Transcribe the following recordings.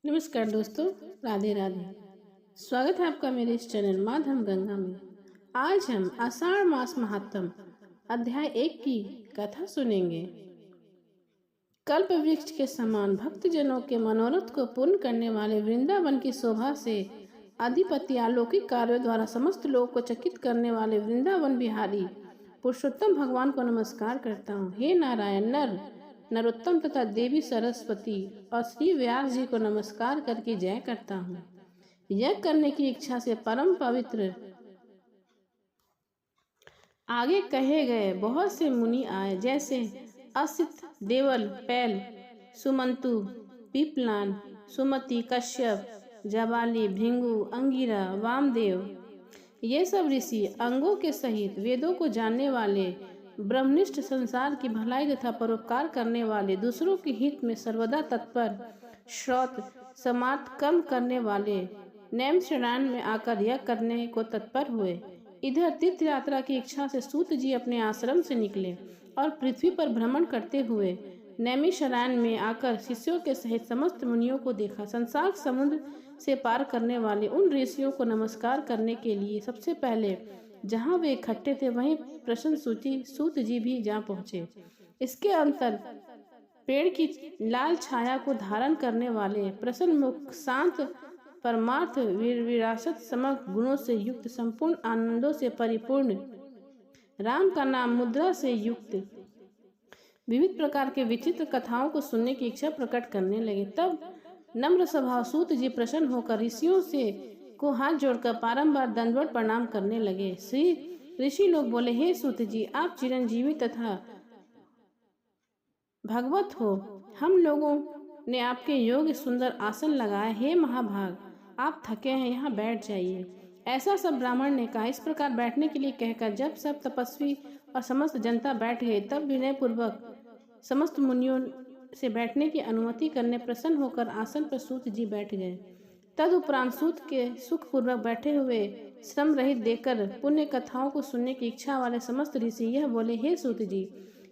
नमस्कार दोस्तों, राधे राधे। स्वागत है आपका मेरे इस चैनल माधव गंगा में। आज हम आषाढ़ मास महात्म अध्याय 1 की कथा सुनेंगे। कल्प वृक्ष के समान भक्तजनों के मनोरथ को पूर्ण करने वाले वृंदावन की शोभा से अधिपति अलौकिक कार्यों द्वारा समस्त लोगों को चकित करने वाले वृंदावन बिहारी पुरुषोत्तम भगवान को नमस्कार करता हूँ। हे नारायण, नरोत्तम तथा देवी सरस्वती और श्री व्यास जी को नमस्कार करके जय करता हूँ। यज्ञ करने की इच्छा से परम पवित्र आगे कहे गए बहुत से मुनि आए, जैसे असित, देवल, पैल, सुमंतु, पिपलान, सुमति, कश्यप, जबाली, भृंगु, अंगिरा, वामदेव। ये सब ऋषि अंगों के सहित वेदों को जानने वाले, ब्रह्मनिष्ठ, संसार की भलाई तथा परोपकार करने वाले, दूसरों के हित में सर्वदा तत्पर, श्रौत समाप्त कर्म करने वाले, नैम शरण में आकर यह करने को तत्पर हुए। इधर तीर्थ यात्रा की इच्छा से सूत जी अपने आश्रम से निकले और पृथ्वी पर भ्रमण करते हुए नैमी शरण में आकर शिष्यों के सहित समस्त मुनियों को देखा। संसार समुद्र से पार करने वाले उन ऋषियों को नमस्कार करने के लिए सबसे पहले जहाँ वे इकट्ठे थे वहीं प्रसन्न सूत जी भी जा पहुँचे। इसके अंतर पेड़ की लाल छाया को धारण करने वाले, प्रसन्न मुख, शांत, परमार्थ, विरासत, समग्र गुणों से युक्त, संपूर्ण आनंदों से परिपूर्ण, राम का नाम मुद्रा से युक्त, विविध प्रकार के विचित्र कथाओं को सुनने की इच्छा प्रकट करने लगे। तब नम्र स्वभाव सूत जी प्रसन्न होकर ऋषियों से को हाथ जोड़कर बारंबार दंडवत प्रणाम करने लगे। श्री ऋषि लोग बोले, हे सूत जी, आप चिरंजीवी तथा भगवत हो। हम लोगों ने आपके योग्य सुंदर आसन लगाए। हे महाभाग, आप थके हैं, यहाँ बैठ जाइए। ऐसा सब ब्राह्मण ने कहा। इस प्रकार बैठने के लिए कहकर जब सब तपस्वी और समस्त जनता बैठ गए, तब विनय पूर्वक समस्त मुनियों से बैठने की अनुमति करने प्रसन्न होकर आसन पर सूत जी बैठ गए। तदुपरांत सूत के सुख पूर्वक बैठे हुए श्रम रहित देकर पुण्य कथाओं को सुनने की इच्छा वाले समस्त ऋषि यह बोले, हे सूत जी,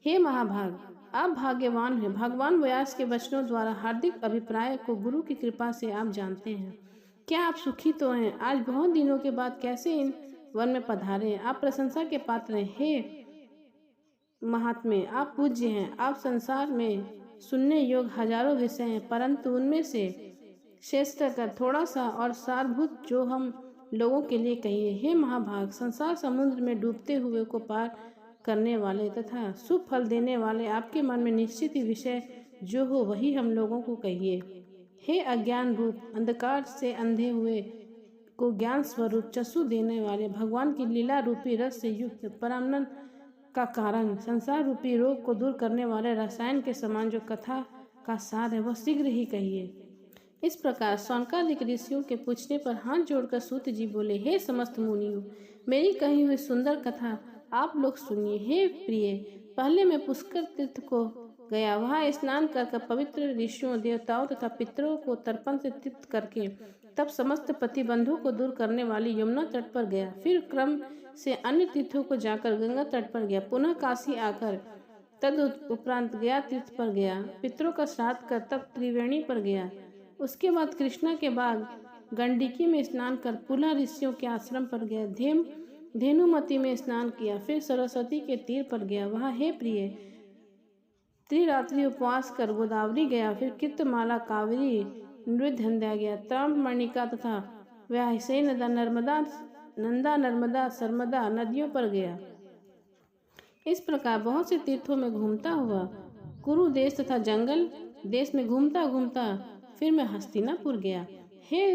हे महाभाग, आप भाग्यवान हैं। भगवान व्यास के वचनों द्वारा हार्दिक अभिप्राय को गुरु की कृपा से आप जानते हैं। क्या आप सुखी तो हैं? आज बहुत दिनों के बाद कैसे इन वन में पधारे हैं? आप प्रशंसा के पात्र हैं। हे महात्मे, आप पूज्य हैं। आप संसार में सुनने योग्य हजारों विषय हैं, परंतु उनमें से श्रेष्ठ कर थोड़ा सा और सारभूत जो हम लोगों के लिए कहिए। हे महाभाग, संसार समुद्र में डूबते हुए को पार करने वाले तथा शुभ फल देने वाले आपके मन में निश्चित ही विषय जो हो वही हम लोगों को कहिए। हे अज्ञान रूप अंधकार से अंधे हुए को ज्ञान स्वरूप चक्षु देने वाले, भगवान की लीला रूपी रस से युक्त, परमानंद का कारण, संसार रूपी रोग को दूर करने वाले रसायन के समान जो कथा का सार है वह शीघ्र ही कहिए। इस प्रकार शौनकादिक ऋषियों के पूछने पर हाथ जोड़कर सूत जी बोले, हे समस्त मुनियों, मेरी कही हुई सुंदर कथा आप लोग सुनिए। हे प्रिय, पहले मैं पुष्कर तीर्थ को गया। वहाँ स्नान कर पवित्र ऋषियों, देवताओं तथा पितरों को तर्पण से तृप्त करके तब समस्त प्रतिबंधों को दूर करने वाली यमुना तट पर गया। फिर क्रम से अन्य तीर्थों को जाकर गंगा तट पर गया। पुनः काशी आकर तद उपरांत गया तीर्थ पर गया। पितरों का श्राद्ध कर तब त्रिवेणी पर गया। उसके बाद कृष्णा के बाद गंडकी में स्नान कर पुनः ऋषियों के आश्रम पर गया। धेनुमती में स्नान किया। फिर सरस्वती के तीर पर गया। वहाँ हे प्रिय त्रिरात्रि उपवास कर गोदावरी गया। फिर कीर्तमाला, कावेरी, नृधंध्या गया। ताम्रमणिका तथा व्याहसे नंदा, नर्मदा, सरमदा नदियों पर गया। इस प्रकार बहुत से तीर्थों में घूमता हुआ कुरु देश तथा जंगल देश में घूमता घूमता फिर मैं हस्तिनापुर गया। हे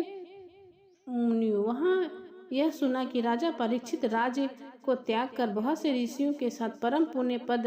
मुनियों, वहाँ यह सुना कि राजा परीक्षित राज्य को त्याग कर बहुत से ऋषियों के साथ परम पुण्य पद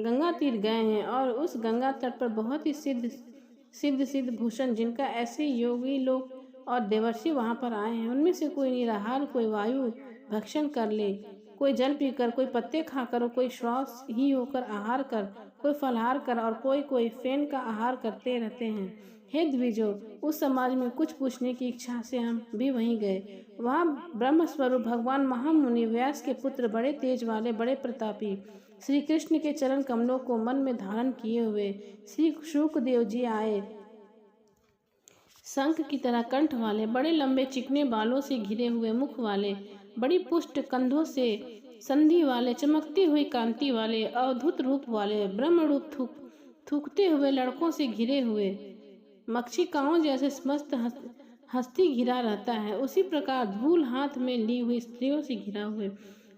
गंगा तीर गए हैं और उस गंगा तट पर बहुत ही सिद्ध भूषण, जिनका ऐसे योगी लोग और देवर्षि वहां पर आए हैं। उनमें से कोई निराहार, कोई वायु भक्षण कर ले, कोई जल पीकर, कोई पत्ते खाकर और कोई श्वास ही होकर आहार कर, कोई फलहार कर और कोई फेन का आहार करते रहते हैं। हे द्विजो, उस समाज में कुछ पूछने की इच्छा से हम भी वहीं गए। वहाँ ब्रह्म स्वरूप भगवान महामुनि व्यास के पुत्र, बड़े तेज वाले, बड़े प्रतापी श्री कृष्ण के चरण कमलों को मन में धारण किए हुए श्री शुकदेव जी आए। शंख की तरह कंठ वाले, बड़े लंबे चिकने बालों से घिरे हुए मुख वाले, बड़ी पुष्ट कंधों से संधि वाले, चमकती हुई कांति वाले, अद्भुत रूप वाले, ब्रह्म रूप थूकते हुए लड़कों से घिरे हुए, मक्षिकाओं जैसे मस्त हस्ती घिरा रहता है, उसी प्रकार धूल हाथ में ली हुई स्त्रियों से घिरा हुए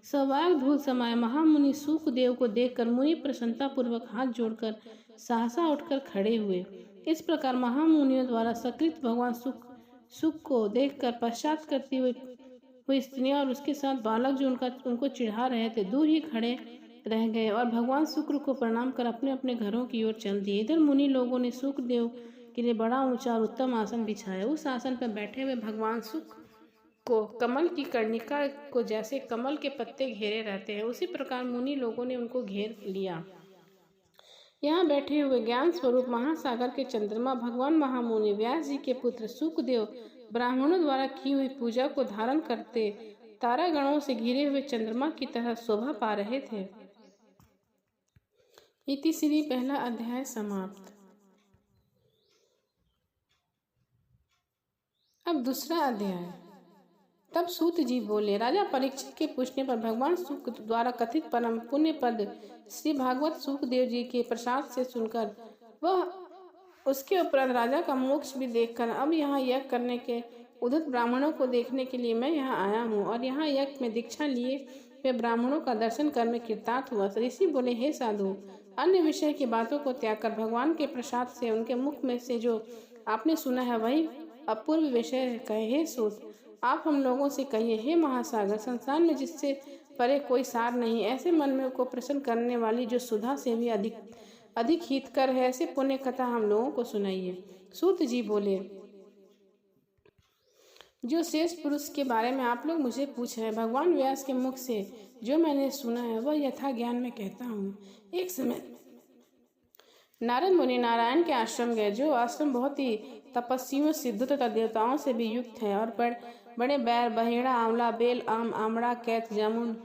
सौभाग्य धूल समाये महामुनि सुखदेव को देखकर मुनि प्रसन्नता पूर्वक हाथ जोड़कर सहसा उठकर खड़े हुए। इस प्रकार महामुनियों द्वारा सकृत भगवान सुख को देखकर पश्चात करती हुई स्त्रियां और उसके साथ बालक जो उनको चिढ़ा रहे थे दूर ही खड़े रह गए और भगवान शुक्र को प्रणाम कर अपने अपने घरों की ओर चल दिए। इधर मुनि लोगों ने सुखदेव के लिए बड़ा ऊंचा और उत्तम आसन बिछाया। उस आसन पर बैठे हुए भगवान सुख को कमल की कर्णिका को जैसे कमल के पत्ते घेरे रहते हैं उसी प्रकार मुनि लोगों ने उनको घेर लिया। यहाँ बैठे हुए ज्ञान स्वरूप महासागर के चंद्रमा भगवान महामुनि व्यास जी के पुत्र सुखदेव ब्राह्मणों द्वारा की हुई पूजा को धारण करते तारागणों से घिरे हुए चंद्रमा की तरह शोभा पा रहे थे। इति श्री पहला अध्याय समाप्त। अब दूसरा अध्याय। तब सूत जी बोले, राजा परीक्षित के पूछने पर भगवान सुख द्वारा कथित परम पुण्य पद श्री भागवत सुखदेव जी के प्रसाद से सुनकर वह उसके उपरांत राजा का मोक्ष भी देखकर अब यहाँ यज्ञ करने के उद्धत ब्राह्मणों को देखने के लिए मैं यहाँ आया हूँ और यहाँ यज्ञ में दीक्षा लिए वे ब्राह्मणों का दर्शन कर मैं कृतार्थ हुआ। ऋषि बोले, हे साधु, अन्य विषय की बातों को त्याग कर भगवान के प्रसाद से उनके मुख में से जो आपने सुना है वही अपूर्व विषय कहे। हे सूत, आप हम लोगों से कहिए, हे महासागर, संसार में जिससे परे कोई सार नहीं, ऐसे मन में को प्रसन्न करने वाली जो सुधा से भी अधिक हितकर है, ऐसे पुण्य कथा हम लोगों को सुनाइए। सूत जी बोले, जो शेष पुरुष के बारे में आप लोग मुझे पूछ रहे हैं, भगवान व्यास के मुख से जो मैंने सुना है वह यथा ज्ञान में कहता हूँ। एक समय नारद मुनि नारायण के आश्रम गए, जो आश्रम बहुत ही तपस्वियों, सिद्धों तथा देवताओं से भी युक्त है और बड़े बैर, बहेड़ा, आंवला, बेल, आम, आमड़ा, कैत, जामुन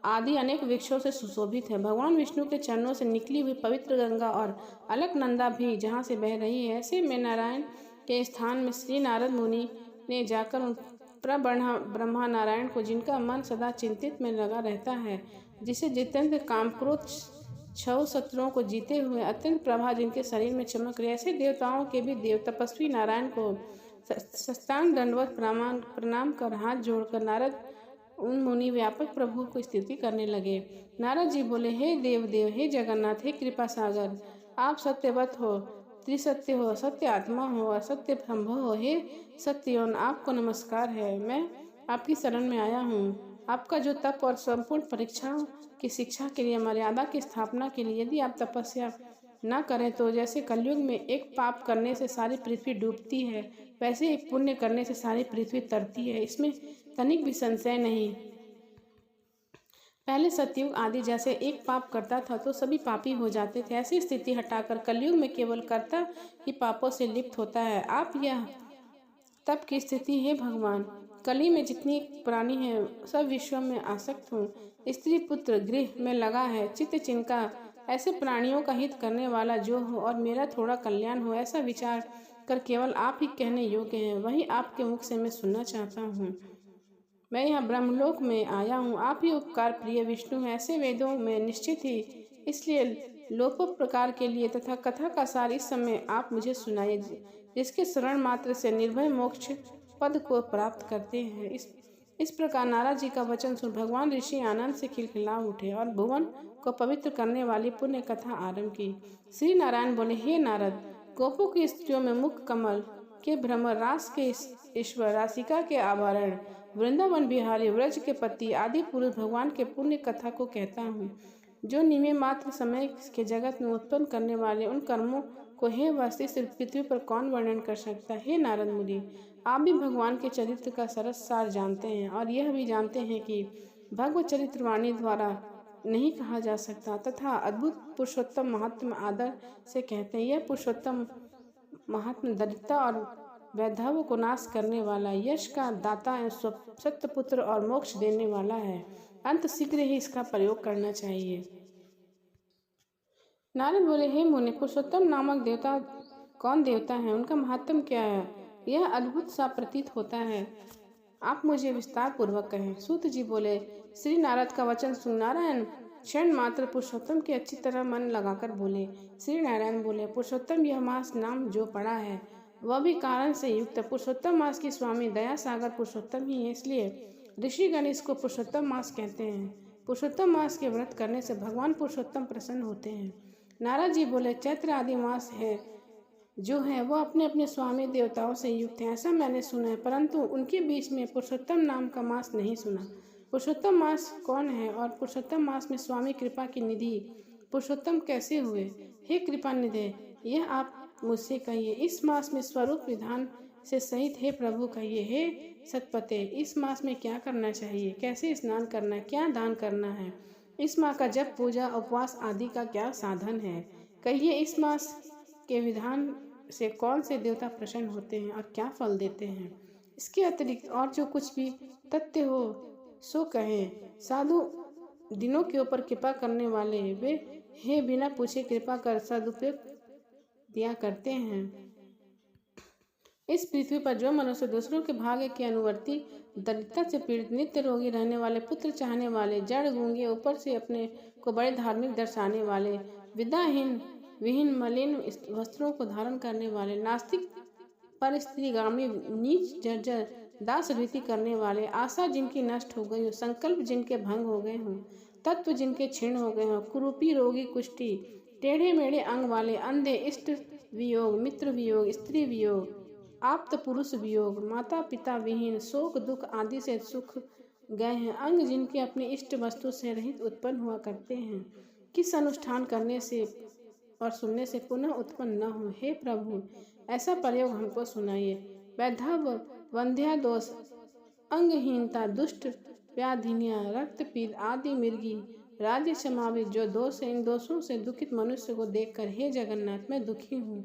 आदि अनेक वृक्षों से सुशोभित है। भगवान विष्णु के चरणों से निकली हुई पवित्र गंगा और अलकनंदा भी जहाँ से बह रही है, ऐसे में नारायण के स्थान में श्री नारद मुनि ने जाकर ब्रह्मा नारायण को, जिनका मन सदा चिंतित में लगा रहता है, जिसे जितेंद्र काम क्रोध 6 शत्रुओं को जीते हुए अत्यंत प्रभा जिनके शरीर में चमक रहे, ऐसे देवताओं के भी देव तपस्वी नारायण को साष्टांग दंडवत प्रणाम कर हाथ जोड़कर नारद उन मुनि व्यापक प्रभु को स्तुति करने लगे। नारद जी बोले, हे देव, हे जगन्नाथ, हे कृपा सागर, आप सत्यवत हो, त्रिसत्य हो, सत्य आत्मा हो, असत्य संभव हो। हे सत्ययोन, आपको नमस्कार है। मैं आपकी शरण में आया हूँ। आपका जो तप और संपूर्ण परीक्षाओं की शिक्षा के लिए, मर्यादा की स्थापना के लिए यदि आप तपस्या न करें तो जैसे कलयुग में एक पाप करने से सारी पृथ्वी डूबती है, वैसे एक पुण्य करने से सारी पृथ्वी तरती है, इसमें तनिक भी संशय नहीं। पहले सतयुग आदि जैसे एक पाप करता था तो सभी पापी हो जाते थे, ऐसी स्थिति हटाकर कलयुग में केवल कर्ता ही पापों से लिप्त होता है। आप यह तप की स्थिति है भगवान। कली में जितनी प्राणी है सब विश्व में आसक्त हूँ, स्त्री पुत्र गृह में लगा है, चित्त चिंका ऐसे प्राणियों का हित करने वाला जो हो और मेरा थोड़ा कल्याण हो, ऐसा विचार कर केवल आप ही कहने योग्य हैं, वही आपके मुख से मैं सुनना चाहता हूँ। मैं यहाँ ब्रह्मलोक में आया हूँ, आप ही उपकार प्रिय विष्णु हैं, ऐसे वेदों में निश्चित ही, इसलिए लोकोपकार के लिए तथा कथा का सार इस समय आप मुझे सुनाइए, जिसके शरण मात्र से निर्भय मोक्ष पद को प्राप्त करते हैं। इस प्रकार नारद जी का वचन सुन भगवान ऋषि आनंद से खिलखिला उठे और भुवन को पवित्र करने वाली पुण्य कथा आरंभ की। श्री नारायण बोले, हे नारद, गोपों की स्त्रियों में मुख कमल के भ्रमर, रास के ईश्वर, राशिका के आभरण, वृंदावन बिहारी, व्रज के पति आदि पुरुष भगवान के पुण्य कथा को कहता हूँ, जो निमे मात्र समय के जगत में उत्पन्न करने वाले उन कर्मों को हे वास्तविक पृथ्वी पर कौन वर्णन कर सकता है। हे नारद मुनि, आप भी भगवान के चरित्र का सरस सार जानते हैं और यह भी जानते हैं कि भगवत चरित्र वाणी द्वारा नहीं कहा जा सकता तथा अद्भुत पुरुषोत्तम महात्मा आदर से कहते हैं। यह पुरुषोत्तम महात्मा दरिद्रता और वैधव को नाश करने वाला, यश का दाता, सत्यपुत्र और मोक्ष देने वाला है। अंत शीघ्र ही इसका प्रयोग करना चाहिए। नारद बोले, हे मुनि, पुरुषोत्तम नामक देवता कौन देवता है, उनका महात्म क्या है यह अद्भुत सा प्रतीत होता है। आप मुझे विस्तार पूर्वक कहें। सूत जी बोले, श्री नारद का वचन सुन नारायण क्षण मात्र पुरुषोत्तम की अच्छी तरह मन लगाकर बोले। श्री नारायण बोले, पुरुषोत्तम यह मास नाम जो पड़ा है वह भी कारण से युक्त है। पुरुषोत्तम मास की स्वामी दया सागर पुरुषोत्तम ही है, इसलिए ऋषिगण इसको पुरुषोत्तम मास कहते हैं। पुरुषोत्तम मास के व्रत करने से भगवान पुरुषोत्तम प्रसन्न होते हैं। नारद जी बोले, चैत्र आदि मास है जो है वो अपने अपने स्वामी देवताओं से युक्त है, ऐसा मैंने सुना है, परंतु उनके बीच में पुरुषोत्तम नाम का मास नहीं सुना। पुरुषोत्तम मास कौन है और पुरुषोत्तम मास में स्वामी कृपा की निधि पुरुषोत्तम कैसे हुए? हे कृपा निधि, यह आप मुझसे कहिए। इस मास में स्वरूप विधान से सहित हे प्रभु कहिए। हे सतपते, इस मास में क्या करना चाहिए, कैसे स्नान करना है, क्या दान करना है, इस माह का जप पूजा उपवास आदि का क्या साधन है? कहिए इस मास के विधान से कौन से देवता प्रसन्न होते हैं और क्या फल देते हैं? इसके अतिरिक्त और जो कुछ भी तथ्य हो सो कहें। साधु दिनों के ऊपर कृपा करने वाले वे हे बिना पूछे कृपा कर सदुपयोग दिया करते हैं। इस पृथ्वी पर जो मनुष्य दूसरों के भाग्य के अनुवर्ती, दरिद्रता से पीड़ित, नित्य रोगी रहने वाले, पुत्र चाहने वाले, जड़ गूंगे, ऊपर से अपने को बड़े धार्मिक दर्शाने वाले, विद्याहीन विहीन मलिन वस्त्रों को धारण करने वाले, नास्तिक पर स्त्रीगामी, नीच जर्जर दास रीति करने वाले, आशा जिनकी नष्ट हो गई हो, संकल्प जिनके भंग हो गए हों, तत्व जिनके क्षीण हो गए हों, कुरूपी रोगी कुष्ठी, टेढ़े मेढ़े अंग वाले, अंधे, इष्ट वियोग, मित्र वियोग, स्त्री वियोग, आप्त पुरुष वियोग, माता पिता विहीन, शोक दुख आदि से सुख गए हैं, अंग जिनके अपनी इष्ट वस्तु से रहित उत्पन्न हुआ करते हैं, किस अनुष्ठान करने से और सुनने से पुनः उत्पन्न न हो। हे प्रभु, ऐसा प्रयोग हमको सुनाइए। वैधा वंध्या दोष, अंगहीनता, दुष्ट व्याधिनिया, रक्तपीत आदि मिर्गी, राज्य समावित जो दोष है, इन दोषों से दुखित मनुष्य को देखकर हे जगन्नाथ मैं दुखी हूँ,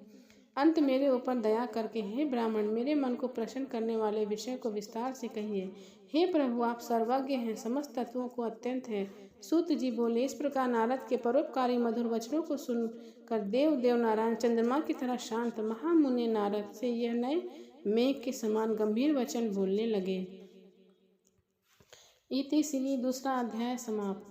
अंत मेरे ऊपर दया करके हे ब्राह्मण मेरे मन को प्रसन्न करने वाले विषय को विस्तार से कहिए। हे प्रभु, आप सर्वज्ञ हैं, समस्त तत्वों को अत्यंत है। सूत जी बोले, इस प्रकार नारद के परोपकारी मधुर वचनों को सुनकर देव नारायण चंद्रमा की तरह शांत महामुनि नारद से यह नए मेघ के समान गंभीर वचन बोलने लगे। इति श्री दूसरा अध्याय समाप्त।